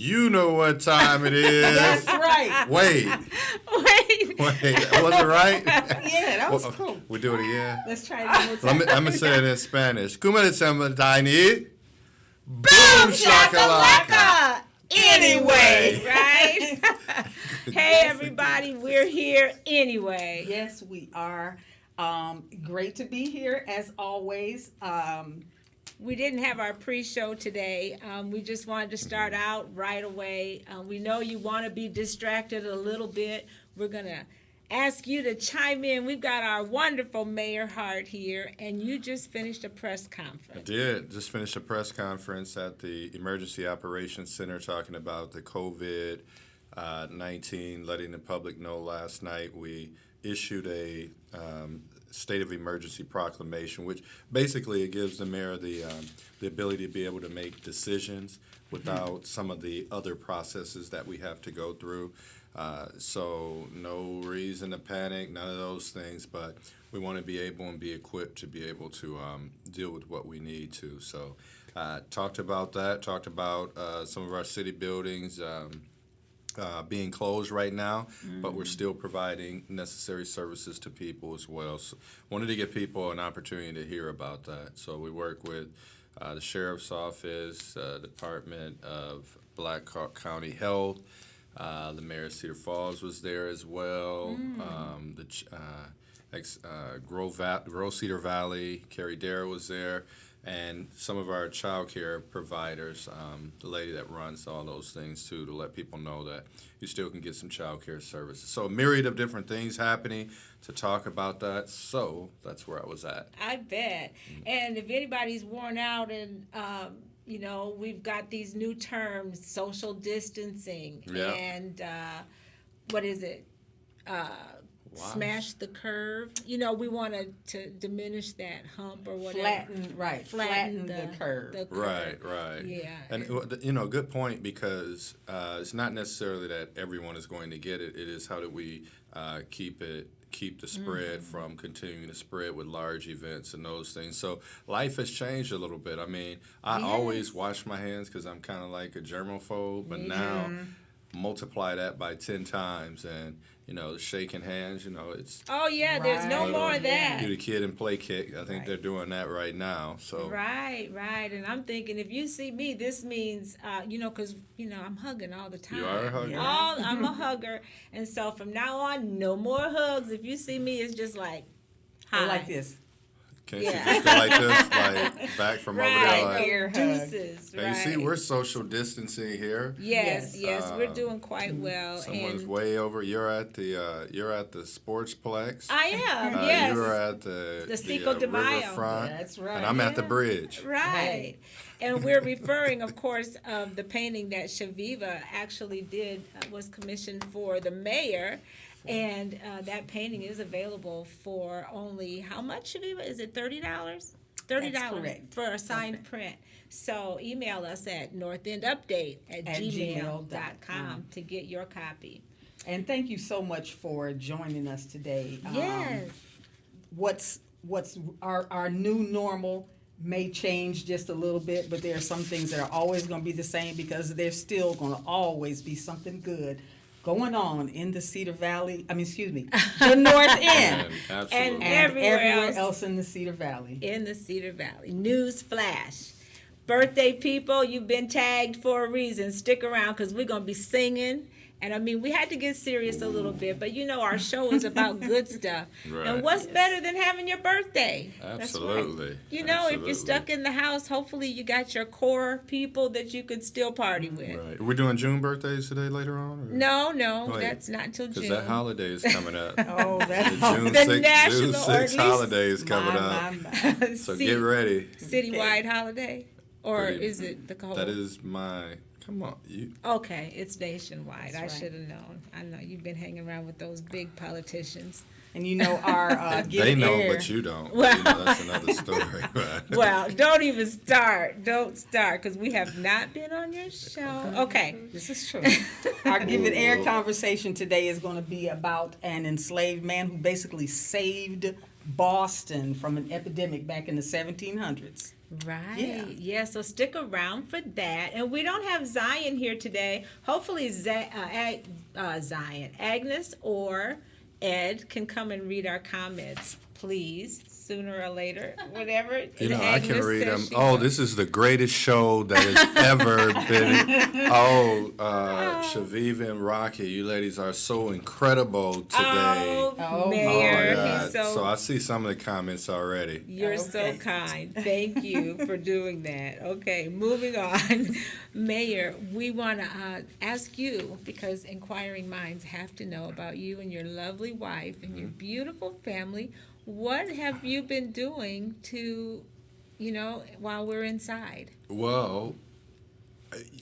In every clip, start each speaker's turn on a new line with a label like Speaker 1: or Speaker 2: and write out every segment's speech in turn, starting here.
Speaker 1: You know what time it is.
Speaker 2: That's right.
Speaker 1: Wait. Was it right?
Speaker 2: Yeah, that was cool.
Speaker 1: We do it again.
Speaker 2: Let's try it one more time.
Speaker 1: I'm going to say it in Spanish. Kuma de tiny.
Speaker 3: Boom shakalaka.
Speaker 2: Anyway.
Speaker 3: Right? Hey, everybody. We're here anyway.
Speaker 2: Yes, we are. Great to be here, as always.
Speaker 3: We didn't have our pre-show today. We just wanted to start out right away. We know you want to be distracted a little bit. We're going to ask you to chime in. We've got our wonderful Mayor Hart here, and you just finished a press conference.
Speaker 1: I did. Just finished a press conference at the Emergency Operations Center talking about the COVID-19, letting the public know last night. We issued a state of emergency proclamation, which basically it gives the mayor the ability to be able to make decisions without some of the other processes that we have to go through. So no reason to panic, none of those things, but we want to be able and be equipped to be able to deal with what we need to. So talked about that, talked about some of our city buildings being closed right now, but we're still providing necessary services to people as well. So wanted to give people an opportunity to hear about that. So we work with the Sheriff's Office, Department of Black County Health, the Mayor of Cedar Falls was there as well, Grow Cedar Valley, Carrie Dare was there, and some of our child care providers, the lady that runs all those things too, to let people know that you still can get some child care services. So a myriad of different things happening to talk about that. So that's where I was at.
Speaker 3: I bet. And if anybody's worn out and, we've got these new terms, social distancing and what is it? Smash the curve. We wanted to diminish that hump or whatever.
Speaker 2: Flatten the curve.
Speaker 1: Right.
Speaker 3: Yeah.
Speaker 1: And, good point, because it's not necessarily that everyone is going to get it. It is how do we keep the spread from continuing to spread with large events and those things. So life has changed a little bit. I mean, I always wash my hands because I'm kind of like a germaphobe, but now multiply that by 10 times and shaking hands, it's
Speaker 3: there's no more of that.
Speaker 1: Do the kid and play kick. I think they're doing that right now. So
Speaker 3: right. And I'm thinking, if you see me, this means because I'm hugging all the time.
Speaker 1: You are a hugger.
Speaker 3: I'm a hugger, and so from now on, no more hugs. If you see me, it's just like hi.
Speaker 2: Or like this.
Speaker 1: Can't you just go like this, like back from over there? Like,
Speaker 3: or deuces.
Speaker 1: Hey, you see, we're social distancing here.
Speaker 3: Yes, we're doing quite well.
Speaker 1: Someone's way over. You're at the Sportsplex.
Speaker 3: I am. Yes.
Speaker 1: You're at the
Speaker 3: Cinco de Mayo.
Speaker 1: Riverfront.
Speaker 2: That's right.
Speaker 1: And I'm at the bridge.
Speaker 3: Right. And we're referring, of course, of the painting that Chaveevah actually did, was commissioned for the mayor. And that painting is available for only, how much, Chaveevah? Is it $30? $30
Speaker 2: That's correct.
Speaker 3: For a signed print. So email us at northendupdate@gmail.com to get your copy.
Speaker 2: And thank you so much for joining us today.
Speaker 3: Yes.
Speaker 2: What's our new normal may change just a little bit, but there are some things that are always going to be the same, because there's still going to always be something good going on in the Cedar Valley, the North End.
Speaker 1: Absolutely.
Speaker 3: And everywhere
Speaker 2: else in the Cedar Valley.
Speaker 3: In the Cedar Valley. News flash. Birthday people, you've been tagged for a reason. Stick around, because we're going to be singing. And we had to get serious a little bit, but our show is about good stuff.
Speaker 1: Right.
Speaker 3: And what's better than having your birthday?
Speaker 1: Absolutely.
Speaker 3: That's right. If you're stuck in the house, hopefully you got your core people that you could still party with.
Speaker 1: Right. Are we doing June birthdays today later on? Or?
Speaker 3: No, that's not until June.
Speaker 1: Because that holiday is coming up.
Speaker 2: That's
Speaker 1: June
Speaker 3: the
Speaker 1: 6th,
Speaker 3: national,
Speaker 1: June 6th holiday is coming up. So get ready.
Speaker 3: Citywide holiday? Or is it the whole?
Speaker 1: That is my... Come on.
Speaker 3: Okay, it's nationwide.
Speaker 2: That's
Speaker 3: I
Speaker 2: right.
Speaker 3: should have known. I know you've been hanging around with those big politicians.
Speaker 2: And our
Speaker 1: they know, but you don't.
Speaker 3: Well,
Speaker 1: that's another story.
Speaker 3: Well, don't even start. Don't start, because we have not been on your show. Okay.
Speaker 2: This is true. Our Give It Air conversation today is going to be about an enslaved man who basically saved Boston from an epidemic back in the 1700s.
Speaker 3: Right. Yeah. So stick around for that. And we don't have Zion here today. Hopefully, Zion, Agnes, or Ed can come and read our comments, please, sooner or later, whatever.
Speaker 1: You know, I can
Speaker 3: Agnes
Speaker 1: read
Speaker 3: says
Speaker 1: them.
Speaker 3: she
Speaker 1: Oh,
Speaker 3: will.
Speaker 1: this is the greatest show that has ever been. Oh, Chaveevah and Rocki, you ladies are so incredible today.
Speaker 3: Oh,
Speaker 2: Oh,
Speaker 3: Mayor,
Speaker 1: my God.
Speaker 3: he's so
Speaker 1: I see some of the comments already.
Speaker 3: You're so
Speaker 2: Okay.
Speaker 3: kind. Thank you for doing that. Okay, moving on. Mayor, we want to ask you, because inquiring minds have to know about you and your lovely wife and your beautiful family. What have you been doing to, while we're inside?
Speaker 1: Well,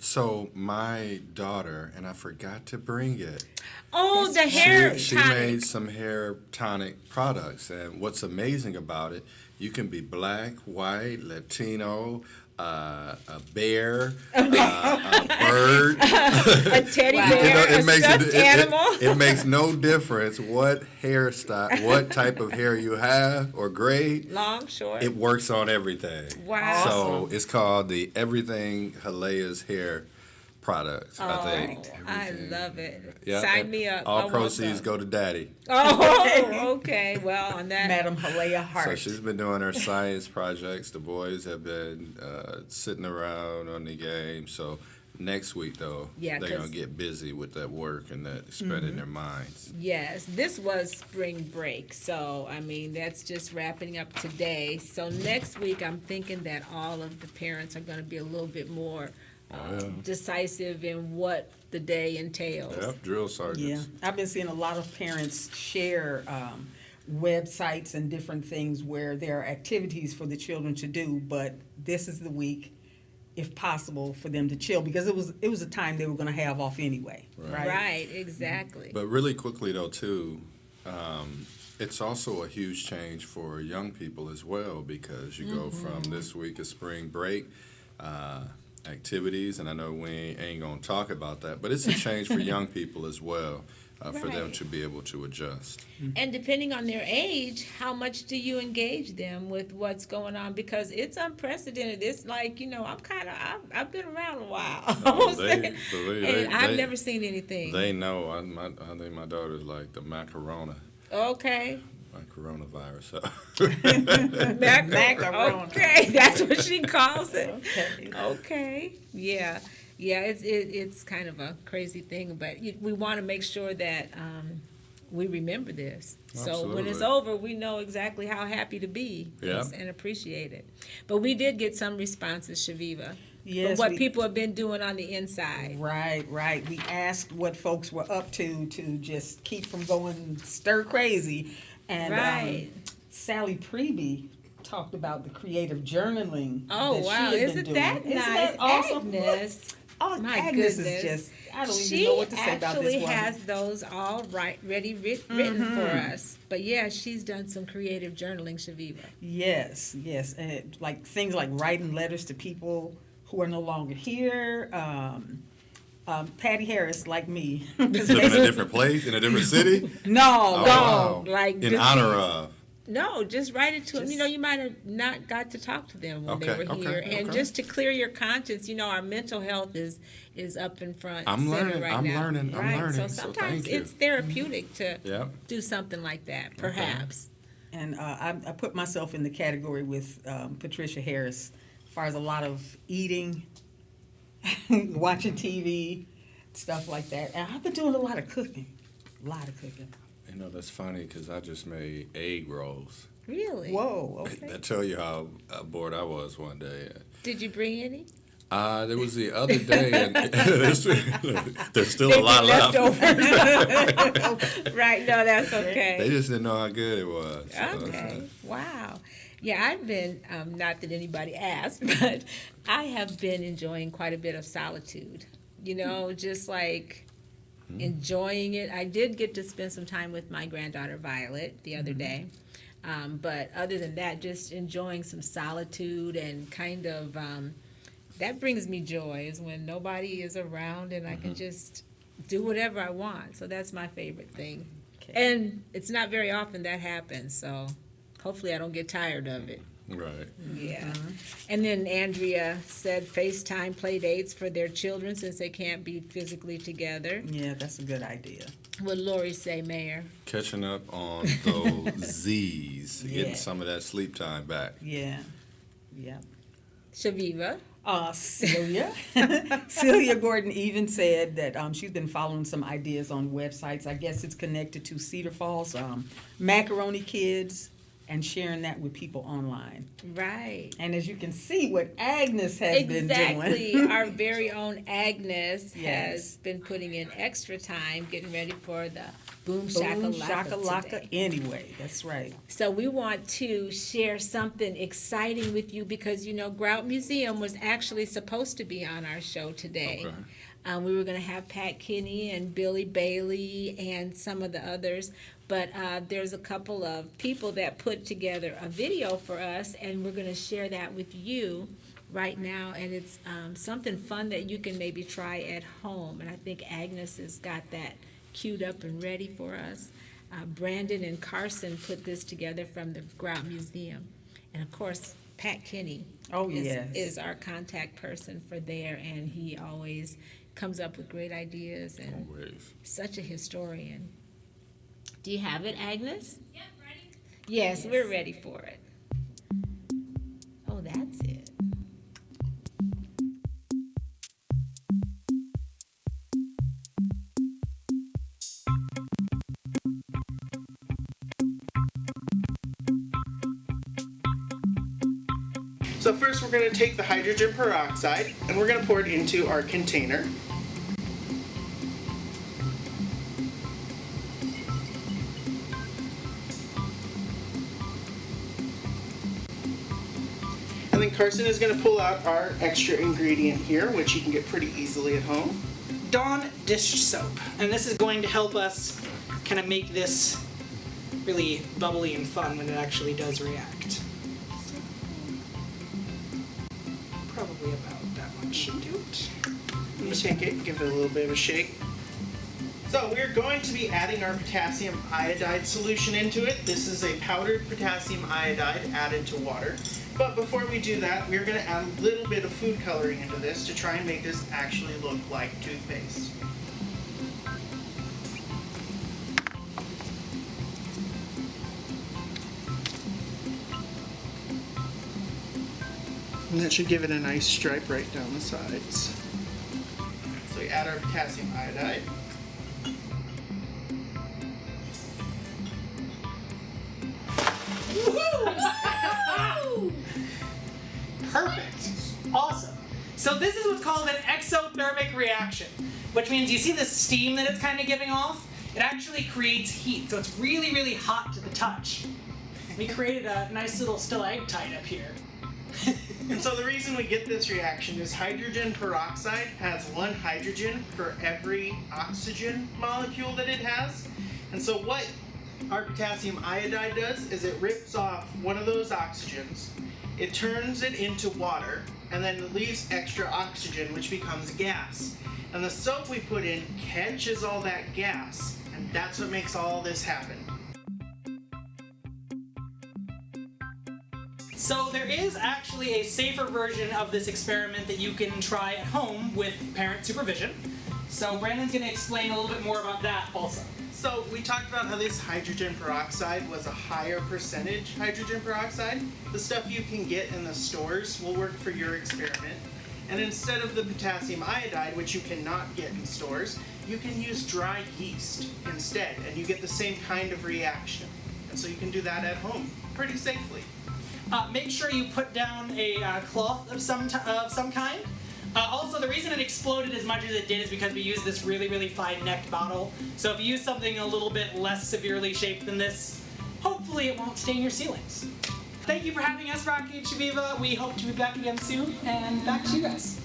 Speaker 1: so my daughter, and I forgot to bring it.
Speaker 3: Oh,
Speaker 2: That's
Speaker 3: the hair
Speaker 1: She
Speaker 3: tonic.
Speaker 1: made some hair tonic products, and what's amazing about it, you can be black, white, Latino, a bear, a bird.
Speaker 3: A teddy
Speaker 2: Wow.
Speaker 3: bear, a stuffed animal.
Speaker 1: It makes no difference what hairstyle, what type of hair you have or grade.
Speaker 3: Long, short.
Speaker 1: It works on everything.
Speaker 3: Wow.
Speaker 1: So it's called the Everything Hialeah's Hair Products. I think.
Speaker 3: I
Speaker 1: Everything.
Speaker 3: love it.
Speaker 1: Yeah,
Speaker 3: Sign
Speaker 1: and
Speaker 3: me up. I
Speaker 1: All
Speaker 3: want
Speaker 1: proceeds
Speaker 3: some.
Speaker 1: go to Daddy.
Speaker 3: Oh, okay. Well, on that.
Speaker 2: Madam Halea
Speaker 1: So
Speaker 2: Hart.
Speaker 1: she's been doing her science projects. The boys have been sitting around on the game. So next week, though,
Speaker 3: Yeah,
Speaker 1: they're going
Speaker 3: 'cause-
Speaker 1: to get busy with that work and that spreading their minds.
Speaker 3: Yes, this was spring break, so I mean that's just wrapping up today. So next week, I'm thinking that all of the parents are going to be a little bit more decisive in what the day entails.
Speaker 1: Yep, drill sergeants.
Speaker 2: Yeah, I've been seeing a lot of parents share websites and different things where there are activities for the children to do, but this is the week, if possible, for them to chill, because it was a time they were going to have off anyway, right?
Speaker 3: Right, exactly.
Speaker 1: But really quickly, though, too, it's also a huge change for young people as well, because you go from this week of spring break activities, and I know we ain't going to talk about that, but it's a change for young people as well, for them
Speaker 3: Right.
Speaker 1: to be able to adjust.
Speaker 3: And depending on their age, how much do you engage them with what's going on? Because it's unprecedented. It's like, I've been around a while.
Speaker 1: Oh, they- they-
Speaker 3: and I've
Speaker 1: they-
Speaker 3: never seen anything.
Speaker 1: They know. I think my daughter's like the macarona,
Speaker 3: Okay.
Speaker 1: my coronavirus.
Speaker 2: Macaroni.
Speaker 3: Okay, that's what she calls it.
Speaker 2: Okay.
Speaker 3: Okay, yeah, it's kind of a crazy thing, but we want to make sure that we remember this. So when it's
Speaker 1: Absolutely.
Speaker 3: over, we know exactly how happy to be
Speaker 1: Yeah.
Speaker 3: and appreciate it. But we did get some responses, Chaveevah,
Speaker 2: Yes,
Speaker 3: for what
Speaker 2: we-
Speaker 3: people have been doing on the inside.
Speaker 2: Right. We asked what folks were up to just keep from going stir crazy. And
Speaker 3: Right.
Speaker 2: Sally Preby talked about the creative journaling.
Speaker 3: Oh
Speaker 2: that
Speaker 3: wow,
Speaker 2: she had been
Speaker 3: isn't
Speaker 2: doing.
Speaker 3: that
Speaker 2: Isn't
Speaker 3: nice?
Speaker 2: that awesome?
Speaker 3: Agnes.
Speaker 2: Oh,
Speaker 3: My
Speaker 2: Agnes
Speaker 3: goodness.
Speaker 2: is just, I don't
Speaker 3: She
Speaker 2: even know what to say about this
Speaker 3: actually
Speaker 2: one.
Speaker 3: has those all written for us. But yeah, she's done some creative journaling, Chaveevah.
Speaker 2: Yes, and like things like writing letters to people who are no longer here. Patty Harris, like me.
Speaker 1: Live in a different place, in a different city.
Speaker 2: No,
Speaker 1: Oh, wow.
Speaker 3: like
Speaker 1: In
Speaker 3: deceased.
Speaker 1: honor of.
Speaker 3: No, just write it to them.
Speaker 2: Just-
Speaker 3: You might have not got to talk to them when they
Speaker 1: Okay,
Speaker 3: were
Speaker 1: okay,
Speaker 3: here, and
Speaker 1: okay.
Speaker 3: just to clear your conscience. Our mental health is up in front.
Speaker 1: I'm
Speaker 3: center
Speaker 1: learning,
Speaker 3: right
Speaker 1: I'm
Speaker 3: now.
Speaker 1: learning, I'm
Speaker 3: Right.
Speaker 1: learning,
Speaker 3: So
Speaker 1: so
Speaker 3: sometimes
Speaker 1: thank you.
Speaker 3: it's therapeutic to
Speaker 1: Yep.
Speaker 3: do something like that, perhaps.
Speaker 2: And I put myself in the category with Patricia Harris as far as a lot of eating, watching TV, stuff like that. And I've been doing a lot of cooking.
Speaker 1: You know, that's funny because I just made egg rolls.
Speaker 3: Really?
Speaker 2: Whoa, okay.
Speaker 1: I tell you how bored I was one day.
Speaker 3: Did you bring any?
Speaker 1: There was the other day, and there's still a
Speaker 3: Maybe
Speaker 1: lot left.
Speaker 3: leftovers. Right. No, that's okay.
Speaker 1: They just didn't know how good it was.
Speaker 3: Okay. Wow. Yeah, I've been, not that anybody asked, but I have been enjoying quite a bit of solitude. Just like enjoying it. I did get to spend some time with my granddaughter Violet the other day. But other than that, just enjoying some solitude and kind of, that brings me joy is when nobody is around and I can just do whatever I want. So that's my favorite thing.
Speaker 2: Okay.
Speaker 3: And it's not very often that happens, so hopefully I don't get tired of it.
Speaker 1: Right.
Speaker 3: Yeah. And then Andrea said FaceTime play dates for their children since they can't be physically together.
Speaker 2: Yeah, that's a good idea.
Speaker 3: What Lori say, Mayor?
Speaker 1: Catching up on those Z's, getting
Speaker 2: Yeah.
Speaker 1: some of that sleep time back.
Speaker 2: Yeah. Yeah.
Speaker 3: Chaveevah?
Speaker 2: Celia. Celia Gordon even said that she's been following some ideas on websites. I guess it's connected to Cedar Falls, Macaroni Kids, and sharing that with people online.
Speaker 3: Right.
Speaker 2: And as you can see, what Agnes has been doing.
Speaker 3: Exactly. Our very own Agnes
Speaker 2: Yes.
Speaker 3: has been putting in extra time getting ready for the Boom
Speaker 2: Boom
Speaker 3: Shakalaka
Speaker 2: shakalaka
Speaker 3: today.
Speaker 2: anyway. That's right.
Speaker 3: So we want to share something exciting with you because, Grout Museum was actually supposed to be on our show today.
Speaker 1: Okay.
Speaker 3: We were going to have Pat Kinney and Billy Bailey and some of the others, but there's a couple of people that put together a video for us, and we're going to share that with you right now, and it's something fun that you can maybe try at home, and I think Agnes has got that queued up and ready for us. Brandon and Carson put this together from the Grout Museum, and of course, Pat Kinney is our contact person for there, and he always comes up with great ideas and
Speaker 1: Always.
Speaker 3: such a historian. Do you have it, Agnes?
Speaker 4: Yep, ready?
Speaker 3: Yes, we're ready for it. Oh, that's it.
Speaker 5: So first we're going to take the hydrogen peroxide and we're going to pour it into our container. And then Carson is going to pull out our extra ingredient here, which you can get pretty easily at home.
Speaker 6: Dawn dish soap, and this is going to help us kind of make this really bubbly and fun when it actually does react. Probably about that much should do it.
Speaker 5: I'm just going to give it a little bit of a shake. So we're going to be adding our potassium iodide solution into it. This is a powdered potassium iodide added to water. But before we do that, we're going to add a little bit of food coloring into this to try and make this actually look like toothpaste. And that should give it a nice stripe right down the sides. So we add our potassium iodide.
Speaker 6: Perfect. Awesome. So this is what's called an exothermic reaction, which means you see the steam that it's kind of giving off? It actually creates heat, so it's really, really hot to the touch. We created a nice little stalactite up here.
Speaker 5: And so the reason we get this reaction is hydrogen peroxide has one hydrogen for every oxygen molecule that it has. And so what our potassium iodide does is it rips off one of those oxygens, it turns it into water, and then it leaves extra oxygen, which becomes gas. And the soap we put in catches all that gas, and that's what makes all this happen.
Speaker 6: So there is actually a safer version of this experiment that you can try at home with parent supervision. So Brandon's going to explain a little bit more about that also.
Speaker 5: So we talked about how this hydrogen peroxide was a higher percentage hydrogen peroxide. The stuff you can get in the stores will work for your experiment. And instead of the potassium iodide, which you cannot get in stores, you can use dry yeast instead, and you get the same kind of reaction. And so you can do that at home pretty safely.
Speaker 6: Make sure you put down a cloth of some kind. Also, the reason it exploded as much as it did is because we used this really, really fine-necked bottle. So if you use something a little bit less severely shaped than this, hopefully it won't stain your ceilings. Thank you for having us, Rocki and Chaveevah. We hope to be back again soon, and back to you guys.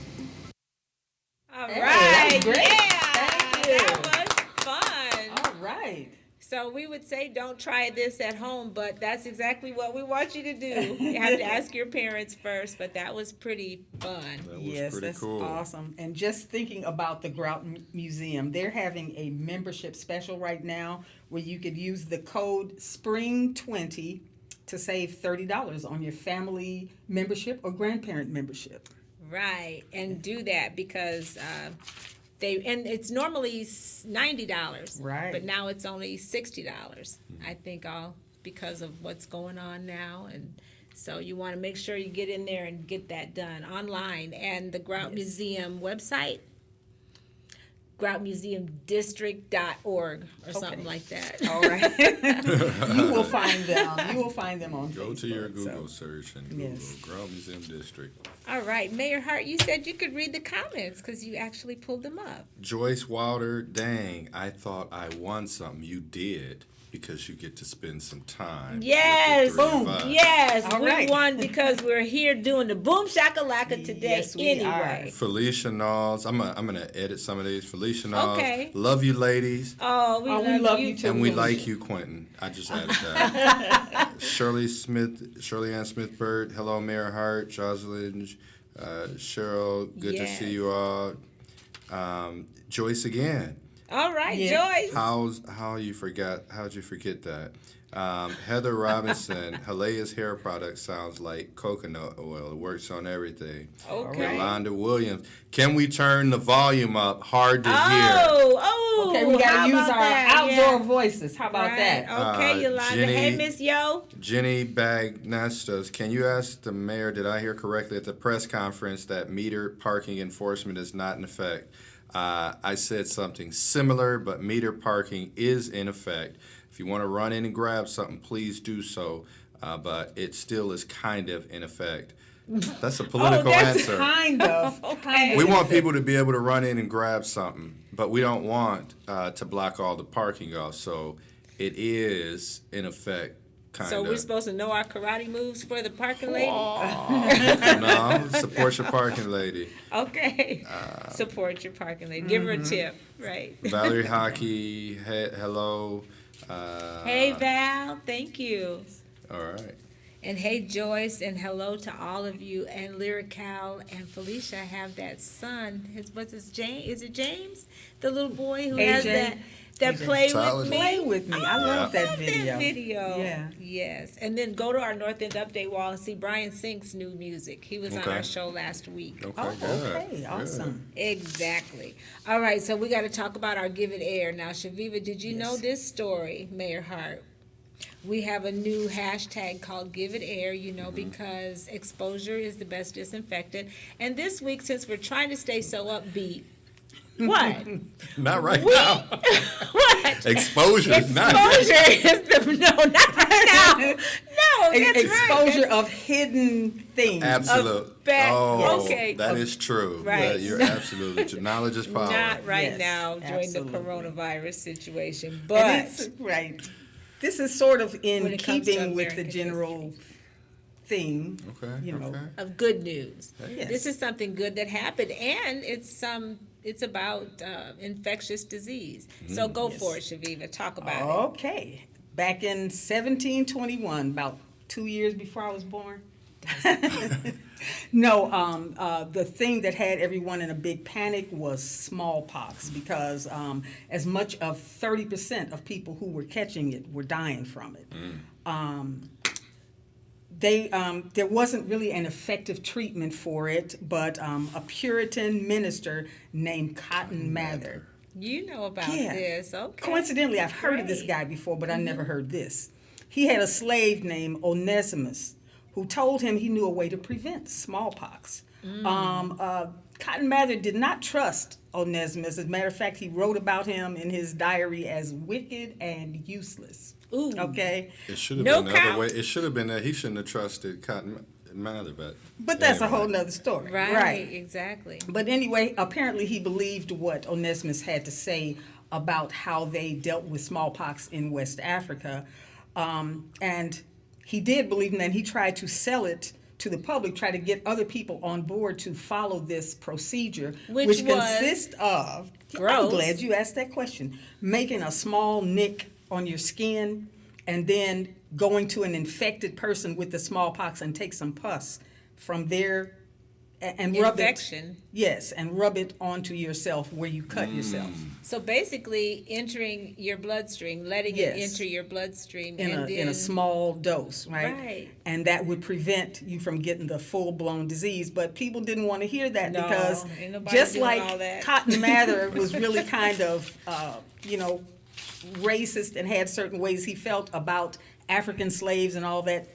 Speaker 3: All
Speaker 2: Hey,
Speaker 3: right.
Speaker 2: that was great.
Speaker 3: Yeah.
Speaker 2: Thank you.
Speaker 3: That was fun.
Speaker 2: All right.
Speaker 3: So we would say don't try this at home, but that's exactly what we want you to do. You have to ask your parents first, but that was pretty fun.
Speaker 1: That was
Speaker 2: Yes,
Speaker 1: pretty
Speaker 2: that's
Speaker 1: cool.
Speaker 2: awesome. And just thinking about the Grout Museum, they're having a membership special right now where you could use the code SPRING20 to save $30 on your family membership or grandparent membership.
Speaker 3: Right, and do that because and it's normally $90,
Speaker 2: Right.
Speaker 3: but now it's only $60. I think all because of what's going on now, and so you want to make sure you get in there and get that done online. And the Grout Museum website, groutmuseumdistrict.org or something like that.
Speaker 2: All right. You will find them. You will find them on
Speaker 1: Go
Speaker 2: Facebook.
Speaker 1: to your
Speaker 2: so-
Speaker 1: Google search and Google
Speaker 2: Yes.
Speaker 1: Grout Museum District.
Speaker 3: All right, Mayor Hart, you said you could read the comments because you actually pulled them up.
Speaker 1: Joyce Wilder, dang, I thought I won something. You did, because you get to spend some time.
Speaker 3: Yes,
Speaker 1: with the 3-5.
Speaker 3: yes,
Speaker 2: All
Speaker 3: we
Speaker 2: right.
Speaker 3: won because we're here doing the boom shakalaka today.
Speaker 2: Yes, we
Speaker 3: anyway.
Speaker 1: Felicia Knowles, I'm gonna edit some of these. Felicia Knowles,
Speaker 3: Okay.
Speaker 1: love you ladies,
Speaker 3: Oh, we
Speaker 2: Oh,
Speaker 3: love you
Speaker 2: too.
Speaker 1: and we
Speaker 2: Felicia.
Speaker 1: like you, Quentin. I just added that. Shirley Ann Smith Bird, hello Mayor Hart, Jocelyn, Cheryl, good to see you all. Joyce again.
Speaker 3: All right,
Speaker 2: Yeah.
Speaker 3: Joyce.
Speaker 1: How'd you forget that? Heather Robinson, Halea's hair product sounds like coconut oil. It works on everything.
Speaker 3: Okay.
Speaker 1: Yolanda Williams, can we turn the volume up? Hard to hear.
Speaker 3: Oh,
Speaker 2: Okay, we
Speaker 3: how
Speaker 2: got to use
Speaker 3: about
Speaker 2: our
Speaker 3: that?
Speaker 2: outdoor
Speaker 3: Yeah.
Speaker 2: voices. How about
Speaker 3: Right.
Speaker 2: that?
Speaker 3: Okay, Yolanda.
Speaker 1: Jenny-
Speaker 3: Hey, Miss Yo.
Speaker 1: Jenny Bagnestas, can you ask the mayor, did I hear correctly at the press conference that meter parking enforcement is not in effect? I said something similar, but meter parking is in effect. If you want to run in and grab something, please do so, but it still is kind of in effect. That's a political
Speaker 3: that's
Speaker 1: answer.
Speaker 2: Kind of.
Speaker 3: Okay.
Speaker 1: We want people to be able to run in and grab something, but we don't want to block all the parking off, so it is in effect kind
Speaker 3: So
Speaker 1: of.
Speaker 3: we're supposed to know our karate moves for the parking lady?
Speaker 1: No, support your parking lady.
Speaker 3: Okay. Support your parking lady. Give her a tip. Right.
Speaker 1: Valerie Hockey, hello.
Speaker 3: Hey, Val. Thank you.
Speaker 1: All right.
Speaker 3: And hey, Joyce, and hello to all of you. And Lyrical and Felicia have that son. What's his James? Is it James? The little boy who has
Speaker 2: AJ?
Speaker 3: that
Speaker 2: AJ.
Speaker 3: play
Speaker 1: Tyler.
Speaker 3: with me.
Speaker 2: Play with me. I love that video.
Speaker 3: That video.
Speaker 2: Yeah.
Speaker 3: Yes. And then go to our North End Update wall and see Brian Sink's new music. He was on
Speaker 1: Okay.
Speaker 3: our show last week.
Speaker 1: Okay,
Speaker 2: Oh,
Speaker 1: good.
Speaker 2: okay. Awesome.
Speaker 3: Exactly. All right, so we got to talk about our Give It Air. Now, Chaveevah, did you know this story, Mayor Hart? We have a new hashtag called Give It Air, because exposure is the best disinfectant. And this week, since we're trying to stay so upbeat, what?
Speaker 1: Not right now.
Speaker 3: What?
Speaker 1: Exposure is not.
Speaker 3: Exposure is the, no, not right now. No, that's
Speaker 2: Exposure
Speaker 3: right.
Speaker 2: of hidden things.
Speaker 1: Absolute.
Speaker 3: bad-
Speaker 1: Oh,
Speaker 3: okay.
Speaker 1: that is true.
Speaker 3: Right.
Speaker 1: Yeah, you're absolutely true. Knowledge is power.
Speaker 3: Not right
Speaker 2: Yes,
Speaker 3: now during the
Speaker 2: absolutely.
Speaker 3: coronavirus situation,
Speaker 2: And
Speaker 3: but
Speaker 2: it's, right. This is sort of
Speaker 3: When
Speaker 2: in
Speaker 3: it comes to
Speaker 2: keeping with the
Speaker 3: American
Speaker 2: general theme.
Speaker 1: Okay.
Speaker 2: You know.
Speaker 1: Okay.
Speaker 3: of good news.
Speaker 2: Yes.
Speaker 3: This is something good that happened, and it's about infectious disease. So go for it, Chaveevah. Talk about
Speaker 2: Okay. Back in 1721, about 2 years before I was born. No, the thing that had everyone in a big panic was smallpox because as much of 30% of people who were catching it were dying from it. There wasn't really an effective treatment for it, but a Puritan minister named Cotton Mather.
Speaker 3: it. You know about
Speaker 2: Yeah.
Speaker 3: this, okay?
Speaker 2: Coincidentally, I've heard of this
Speaker 3: Great.
Speaker 2: guy before, but I never heard this. He had a slave named Onesimus who told him he knew a way to prevent smallpox. Cotton Mather did not trust Onesimus. As a matter of fact, he wrote about him in his diary as wicked and useless.
Speaker 3: Ooh.
Speaker 2: Okay?
Speaker 1: It should have
Speaker 3: No
Speaker 1: been the other
Speaker 3: count.
Speaker 1: way. It should have been that he shouldn't have trusted Cotton Mather,
Speaker 2: But that's
Speaker 1: anyway.
Speaker 2: a whole nother story.
Speaker 3: Right, exactly.
Speaker 2: But anyway, apparently he believed what Onesimus had to say about how they dealt with smallpox in West Africa. And he did believe in that. And he tried to sell it to the public, try to get other people on board to follow this procedure,
Speaker 3: Which was
Speaker 2: consists of, I'm
Speaker 3: gross.
Speaker 2: glad you asked that question, making a small nick on your skin and then going to an infected person with the smallpox and take some pus from their and rub
Speaker 3: infection.
Speaker 2: it. Yes, and rub it onto yourself where you cut yourself
Speaker 3: So basically, entering your bloodstream, letting it
Speaker 2: Yes.
Speaker 3: enter your bloodstream,
Speaker 2: in
Speaker 3: and
Speaker 2: a
Speaker 3: then
Speaker 2: in a small dose, right?
Speaker 3: Right.
Speaker 2: And that would prevent you from getting the full blown disease. But people didn't want to hear that
Speaker 3: No,
Speaker 2: because
Speaker 3: ain't nobody
Speaker 2: just
Speaker 3: doing
Speaker 2: like
Speaker 3: all that.
Speaker 2: Cotton Mather was really kind of racist and had certain ways he felt about African slaves and all that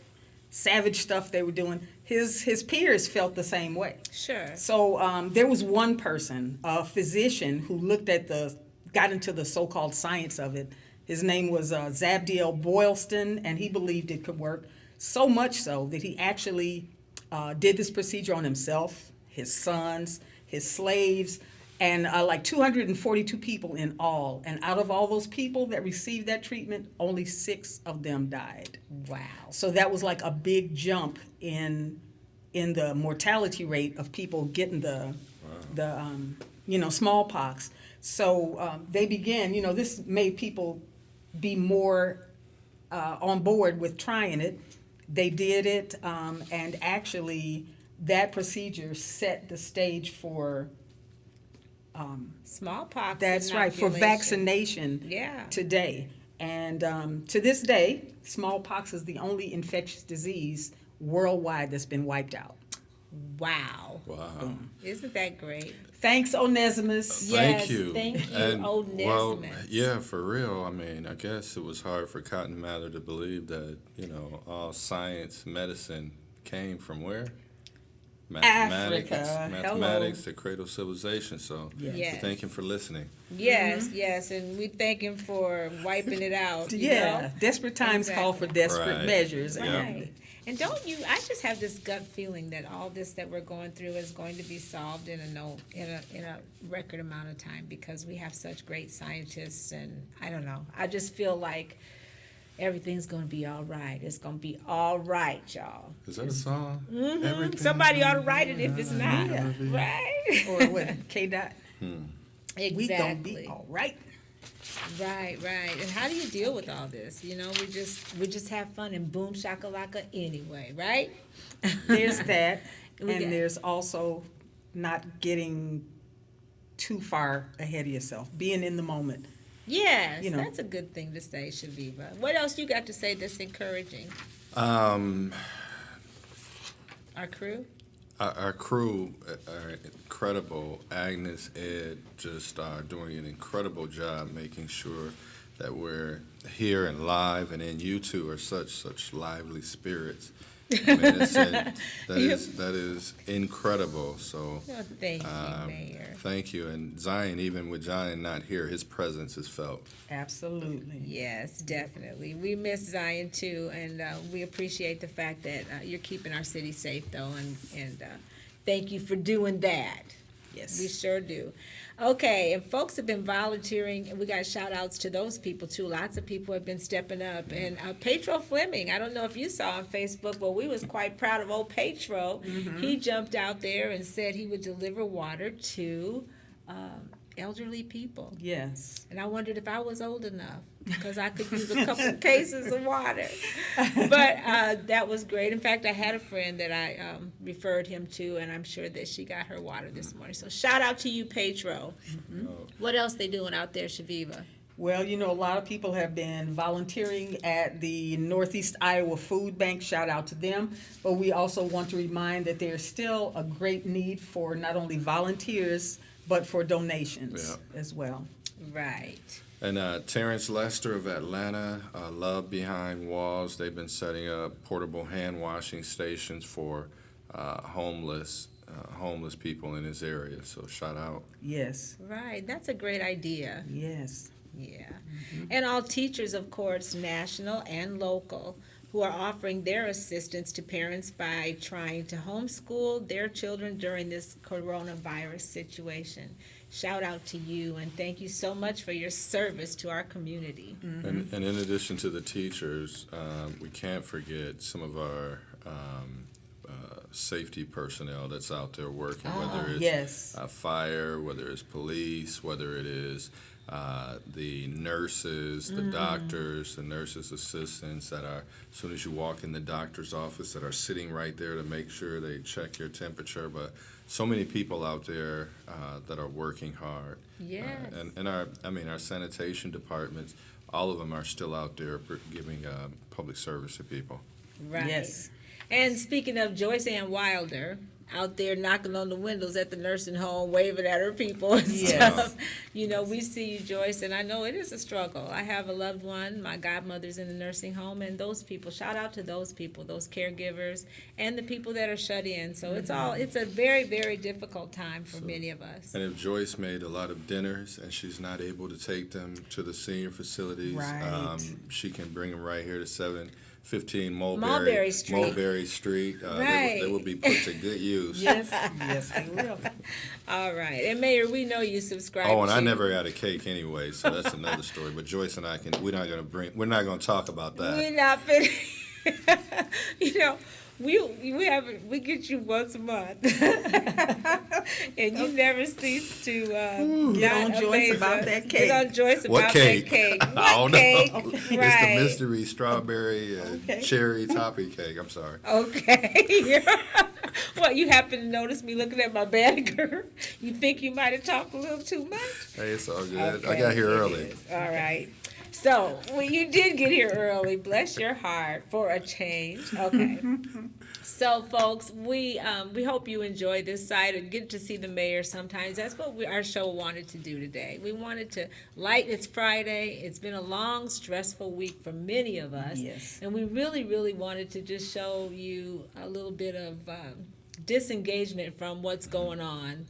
Speaker 2: savage stuff they were doing. His peers felt the same way.
Speaker 3: Sure.
Speaker 2: So there was one person, a physician, who got into the so-called science of it. His name was Zabdiel Boylston, and he believed it could work. So much so that he actually did this procedure on himself, his sons, his slaves, and like 242 people in all. And out of all those people that received that treatment, only 6 of them died.
Speaker 3: Wow.
Speaker 2: So that was like a big jump in the mortality rate of people getting the smallpox. So they began. This made people be more on board with trying it. They did it, and actually, that procedure set the stage for.
Speaker 3: Smallpox.
Speaker 2: That's right, for
Speaker 3: inoculation.
Speaker 2: vaccination
Speaker 3: Yeah.
Speaker 2: today. And to this day, smallpox is the only infectious disease worldwide that's been wiped out.
Speaker 3: Wow.
Speaker 1: Wow.
Speaker 3: Isn't that great?
Speaker 2: Thanks, Onesimus.
Speaker 3: Yes,
Speaker 1: Thank you.
Speaker 3: thank you,
Speaker 1: Well,
Speaker 3: Onesimus.
Speaker 1: yeah, for real. I mean, I guess it was hard for Cotton Mather to believe that, all science, medicine came from where? Mathematics.
Speaker 2: Africa.
Speaker 1: Mathematics,
Speaker 2: Hello.
Speaker 1: the cradle of civilization. So
Speaker 3: Yes.
Speaker 1: thank him for listening.
Speaker 3: Yes, yes, and we thank him for wiping it out. you
Speaker 2: Yeah,
Speaker 3: know?
Speaker 2: desperate times call for desperate
Speaker 1: Right.
Speaker 2: measures.
Speaker 1: Yeah.
Speaker 3: Right. And I just have this gut feeling that all this that we're going through is going to be solved in a record amount of time because we have such great scientists, and I don't know. I just feel like everything's going to be all right. It's going to be all right, y'all.
Speaker 1: Is that a song?
Speaker 3: Somebody ought to write it if it's not.
Speaker 2: Yeah.
Speaker 3: Right?
Speaker 2: Or what? K-Dot.
Speaker 3: Exactly.
Speaker 2: We gonna be all right.
Speaker 3: Right, right. And how do you deal with all this? We just have fun and boom shakalaka anyway, right?
Speaker 2: There's that.
Speaker 3: We
Speaker 2: And
Speaker 3: got-
Speaker 2: there's also not getting too far ahead of yourself, being in the moment.
Speaker 3: Yes,
Speaker 2: You know.
Speaker 3: that's a good thing to say, Chaveevah. What else you got to say that's encouraging?
Speaker 1: Um,
Speaker 3: Our crew?
Speaker 1: our crew are incredible. Agnes, Ed, just doing an incredible job making sure that we're here and live, and then you two are such lively spirits. I mean, that is incredible. So
Speaker 3: Oh, thank you, Mayor.
Speaker 1: thank you. And Zion, even with Zion not here, his presence is felt.
Speaker 2: Absolutely.
Speaker 3: Yes, definitely. We miss Zion too, and we appreciate the fact that you're keeping our city safe, though, and thank you for doing that.
Speaker 2: Yes.
Speaker 3: We sure do. Okay, and folks have been volunteering, and we got shout outs to those people too. Lots of people have been stepping up. And Petro Fleming, I don't know if you saw on Facebook, but we was quite proud of old Petro. He jumped out there and said he would deliver water to elderly people.
Speaker 2: Yes.
Speaker 3: And I wondered if I was old enough because I could use a couple cases of water. But that was great. In fact, I had a friend that I referred him to, and I'm sure that she got her water this morning. So shout out to you, Petro. What else they doing out there, Chaveevah?
Speaker 2: Well, a lot of people have been volunteering at the Northeast Iowa Food Bank. Shout out to them. But we also want to remind that there's still a great need for not only volunteers, but for donations as well.
Speaker 3: Right.
Speaker 1: And Terrence Lester of Atlanta, Love Behind Walls, they've been setting up portable hand washing stations for homeless people in his area. So shout out.
Speaker 2: Yes.
Speaker 3: Right. That's a great idea.
Speaker 2: Yes.
Speaker 3: Yeah. And all teachers, of course, national and local, who are offering their assistance to parents by trying to homeschool their children during this coronavirus situation. Shout out to you, and thank you so much for your service to our community.
Speaker 1: And in addition to the teachers, we can't forget some of our safety personnel that's out there working, whether it's
Speaker 2: yes.
Speaker 1: fire, whether it's police, whether it is the nurses, the doctors, the nurses' assistants that are, as soon as you walk in the doctor's office, that are sitting right there to make sure they check your temperature. But so many people out there that are working hard.
Speaker 3: Yes.
Speaker 1: And our sanitation departments, all of them are still out there giving public service to people.
Speaker 3: Right.
Speaker 2: Yes.
Speaker 3: And speaking of Joyce Ann Wilder, out there knocking on the windows at the nursing home, waving at her people and
Speaker 2: Yes.
Speaker 3: stuff. You know, we see you, Joyce, and I know it is a struggle. I have a loved one, my godmother's in the nursing home, and those people, shout out to those people, those caregivers, and the people that are shut in. So it's a very, very difficult time for many of us.
Speaker 1: And if Joyce made a lot of dinners and she's not able to take them to the senior facilities,
Speaker 2: Right.
Speaker 1: she can bring them right here to 715
Speaker 3: Mulberry Street.
Speaker 1: Mulberry Street.
Speaker 3: Right.
Speaker 1: They will be put to good use.
Speaker 2: Yes, yes, they will.
Speaker 3: All right. And Mayor, we know you subscribe
Speaker 1: Oh, and
Speaker 3: to.
Speaker 1: I never got a cake anyway, so that's another story. But Joyce and I we're not gonna talk about that.
Speaker 3: We're not finished. You know, we get you once a month, and you never cease to
Speaker 2: Get on
Speaker 3: not
Speaker 2: Joyce
Speaker 3: amaze
Speaker 2: about
Speaker 3: us.
Speaker 2: that
Speaker 3: Get
Speaker 2: cake.
Speaker 3: on Joyce
Speaker 1: What
Speaker 3: about
Speaker 1: cake?
Speaker 3: that cake.
Speaker 1: I
Speaker 3: What
Speaker 1: don't know.
Speaker 3: cake?
Speaker 1: It's the
Speaker 3: Right.
Speaker 1: mystery strawberry
Speaker 2: Okay.
Speaker 1: cherry topping cake. I'm sorry.
Speaker 3: Okay. What, you happen to notice me looking at my bagger? You think you might have talked a little too much?
Speaker 1: Hey, it's all good. I
Speaker 3: Okay,
Speaker 1: got here
Speaker 3: it
Speaker 1: early.
Speaker 3: is. All right. So, well, you did get here early. Bless your heart for a change. Okay. So, folks, we hope you enjoy this site and get to see the mayor sometimes. That's what our show wanted to do today. We wanted to it's Friday. It's been a long, stressful week for many of us.
Speaker 2: Yes.
Speaker 3: And we really, really wanted to just show you a little bit of disengagement from what's going on.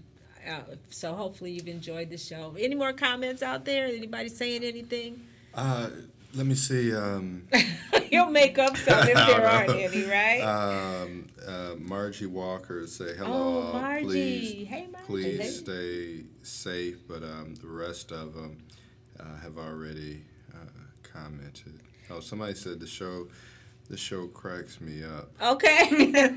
Speaker 3: So hopefully you've enjoyed the show. Any more comments out there? Anybody saying anything?
Speaker 1: Let me see.
Speaker 3: You'll make up some if there aren't any, right?
Speaker 1: Margie Walker say hello.
Speaker 3: Oh,
Speaker 1: all.
Speaker 3: Margie.
Speaker 1: Please,
Speaker 3: Hey, Margie.
Speaker 1: please
Speaker 3: Hey.
Speaker 1: stay safe. But the rest of them have already commented. Oh, somebody said the show cracks me up.
Speaker 3: Okay.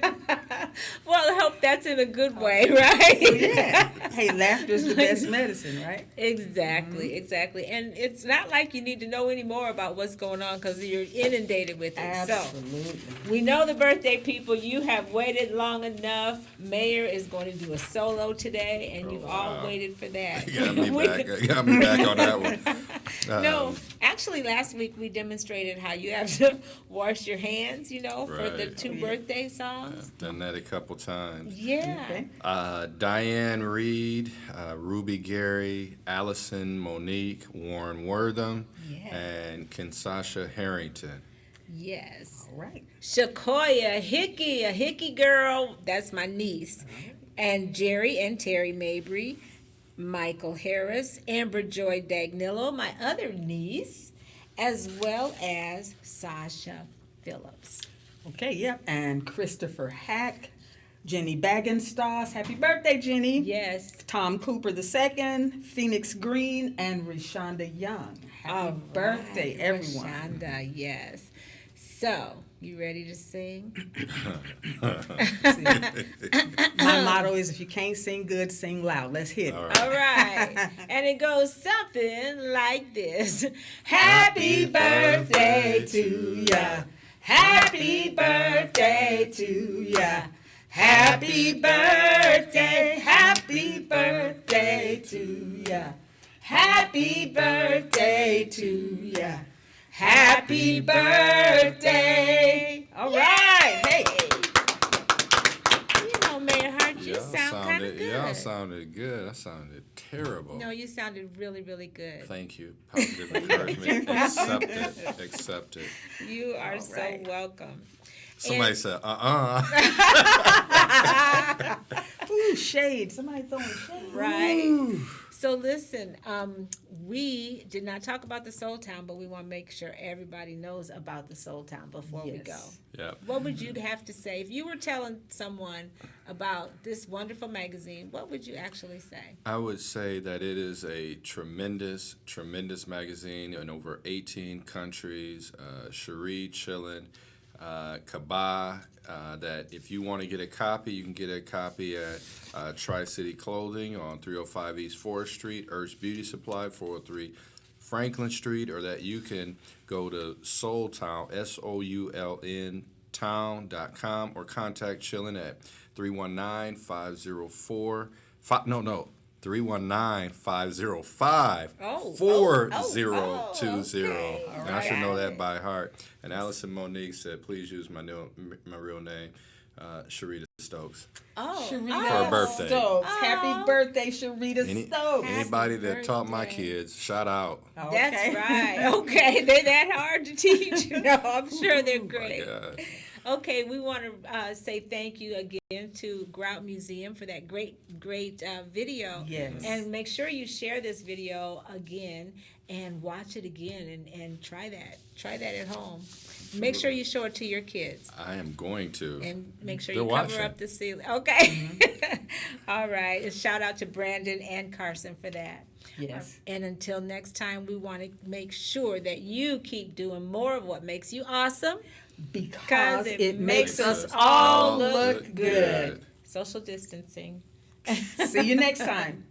Speaker 3: Well, I hope that's in a good way, right?
Speaker 2: Yeah. Hey, laughter is the best medicine, right?
Speaker 3: Exactly, exactly. And it's not like you need to know any more about what's going on because you're inundated with it. So
Speaker 2: Absolutely.
Speaker 3: we know the birthday people, you have waited long enough. Mayor is going to do a solo today, and you've all
Speaker 1: wow.
Speaker 3: waited for that.
Speaker 1: You got me back on that one.
Speaker 3: No, actually, last week we demonstrated how you have to wash your hands, for the
Speaker 1: Right.
Speaker 3: 2 birthday songs.
Speaker 1: Done that a couple times.
Speaker 3: Yeah.
Speaker 2: Okay.
Speaker 1: Diane Reed, Ruby Gary, Allison Monique, Warren Wortham,
Speaker 3: Yeah.
Speaker 1: and Kinsasha Harrington.
Speaker 3: Yes.
Speaker 2: All right.
Speaker 3: Shakoya Hickey, a Hickey girl, that's my niece. And Jerry and Terry Mabry, Michael Harris, Amber Joy Dagnillo, my other niece, as well as Sasha Phillips.
Speaker 2: Okay, yep. And Christopher Hack, Jenny Baggenstoss. Happy birthday, Jenny.
Speaker 3: Yes.
Speaker 2: Tom Cooper II, Phoenix Green, and Rashonda Young. Happy
Speaker 3: All
Speaker 2: birthday,
Speaker 3: right,
Speaker 2: everyone.
Speaker 3: Rashonda, yes. So, you ready to sing?
Speaker 2: My motto is if you can't sing good, sing loud. Let's hit it.
Speaker 1: All right.
Speaker 3: All right. And it goes something like this. Happy birthday to ya. Happy birthday to ya. Happy birthday. Happy birthday to ya. Happy birthday to ya. Happy birthday. All right. Hey. You know, Mayor Hart, you sound kind of good.
Speaker 1: Y'all sounded good. I sounded terrible.
Speaker 3: No, you sounded really, really good.
Speaker 1: Thank you. Positive encouragement. Accept it. Accept it.
Speaker 3: You are
Speaker 2: All
Speaker 3: so
Speaker 2: right.
Speaker 3: welcome.
Speaker 1: Somebody
Speaker 3: And-
Speaker 1: said,
Speaker 2: Ooh, shade. Somebody throwing shade.
Speaker 3: Right. So listen, we did not talk about the Soul Town, but we want to make sure everybody knows about the Soul Town before we go.
Speaker 2: Yes.
Speaker 1: Yeah.
Speaker 3: What would you have to say if you were telling someone about this wonderful magazine? What would you actually say?
Speaker 1: I would say that it is a tremendous, tremendous magazine in over 18 countries. Cherie Chillin Kabah, that if you want to get a copy, you can get a copy at Tri-City Clothing on 305 East 4th Street, Earth's Beauty Supply, 403 Franklin Street, or that you can go to Soultown, SOULN town.com, or contact Chillin at 319-505 4020.
Speaker 3: Okay.
Speaker 1: I should know that by heart. And Allison Monique said, please use my real name, Sharita Stokes.
Speaker 3: Oh,
Speaker 2: Sharita
Speaker 1: For her birthday.
Speaker 2: Stokes.
Speaker 3: Oh.
Speaker 2: Happy birthday, Sharita Stokes.
Speaker 1: Anybody that taught my
Speaker 3: birthday.
Speaker 1: kids, shout out.
Speaker 3: That's
Speaker 2: Okay.
Speaker 3: right. Okay, they're that hard to teach. No, I'm sure they're great.
Speaker 1: God.
Speaker 3: Okay, we want to say thank you again to Grout Museum for that great video.
Speaker 2: Yes.
Speaker 3: And make sure you share this video again and watch it again and try that. Try that at home. Make sure you show it to your kids.
Speaker 1: I am going to.
Speaker 3: And make sure
Speaker 1: They're
Speaker 3: you cover
Speaker 1: watching.
Speaker 3: up the ceiling. Okay. All right. And shout out to Brandon and Carson for that.
Speaker 2: Yes.
Speaker 3: And until next time, we want to make sure that you keep doing more of what makes you awesome.
Speaker 2: Because
Speaker 3: it
Speaker 2: it makes
Speaker 3: makes
Speaker 2: us
Speaker 3: us
Speaker 2: all
Speaker 3: all
Speaker 2: look
Speaker 3: look
Speaker 2: good.
Speaker 3: Social distancing.
Speaker 2: See you next time.